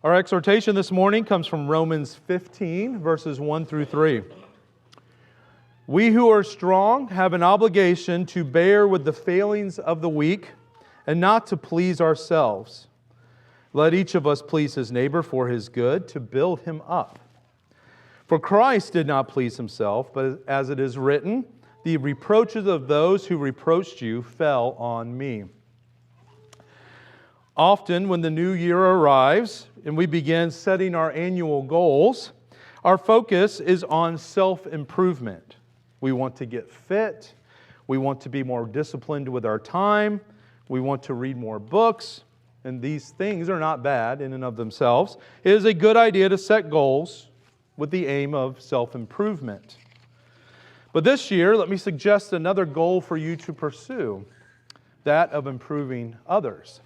Our exhortation this morning comes from Romans 15, verses 1 through 3. We who are strong have an obligation to bear with the failings of the weak and not to please ourselves. Let each of us please his neighbor for his good, to build him up. For Christ did not please himself, but as it is written, the reproaches of those who reproached you fell on me. Often when the new year arrives and we begin setting our annual goals, our focus is on self-improvement. We want to get fit. We want to be more disciplined with our time. We want to read more books. And these things are not bad in and of themselves. It is a good idea to set goals with the aim of self-improvement. But this year, let me suggest another goal for you to pursue, that of improving others.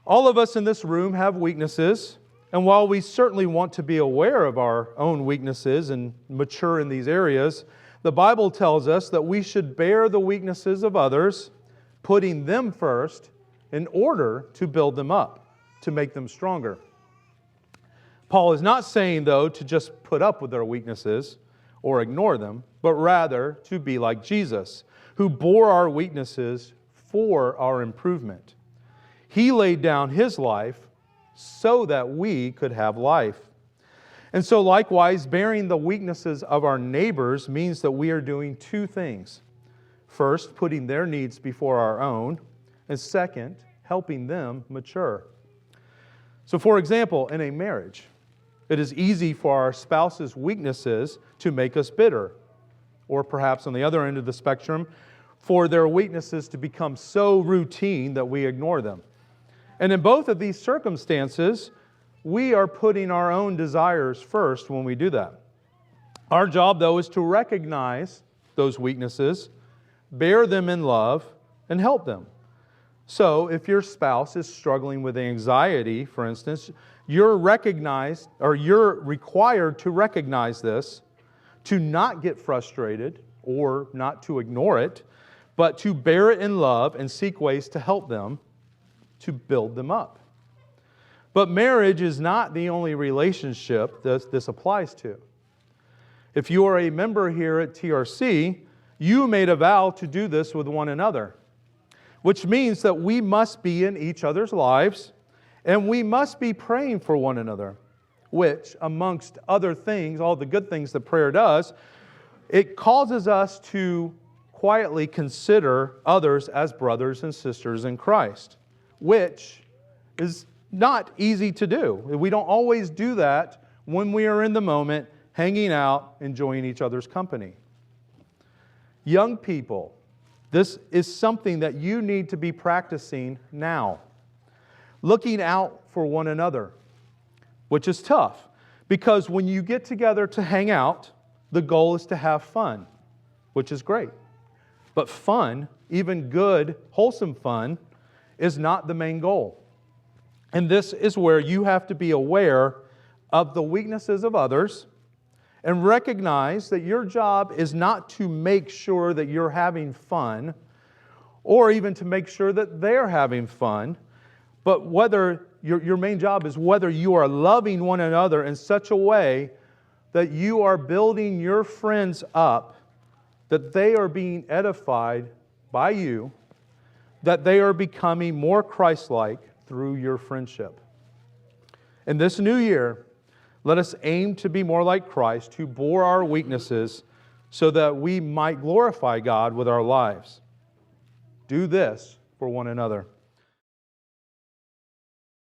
All of us in this room have weaknesses, and while we certainly want to be aware of our own weaknesses and mature in these areas, the Bible tells us that we should bear the weaknesses of others, putting them first in order to build them up, to make them stronger. Paul is not saying, though, to just put up with our weaknesses or ignore them, but rather to be like Jesus, who bore our weaknesses for our improvement. He laid down His life so that we could have life. And so likewise, bearing the weaknesses of our neighbors means that we are doing two things. First, putting their needs before our own, and second, helping them mature. So for example, in a marriage, it is easy for our spouse's weaknesses to make us bitter, or perhaps on the other end of the spectrum, for their weaknesses to become so routine that we ignore them. And in both of these circumstances, we are putting our own desires first when we do that. Our job, though, is to recognize those weaknesses, bear them in love, and help them. So, if your spouse is struggling with anxiety, for instance, you're required to recognize this, to not get frustrated or not to ignore it, but to bear it in love and seek ways to help them, to build them up. But marriage is not the only relationship this applies to. If you are a member here at TRC, you made a vow to do this with one another, which means that we must be in each other's lives and we must be praying for one another, which, amongst other things, all the good things that prayer does, it causes us to quietly consider others as brothers and sisters in Christ, which is not easy to do. We don't always do that when we are in the moment, hanging out, enjoying each other's company. Young people, this is something that you need to be practicing now. Looking out for one another, which is tough, because when you get together to hang out, the goal is to have fun, which is great. But fun, even good, wholesome fun, is not the main goal. And this is where you have to be aware of the weaknesses of others and recognize that your job is not to make sure that you're having fun or even to make sure that they're having fun, but whether your main job is whether you are loving one another in such a way that you are building your friends up, that they are being edified by you, that they are becoming more Christ-like through your friendship. In this new year, let us aim to be more like Christ, who bore our weaknesses so that we might glorify God with our lives. Do this for one another.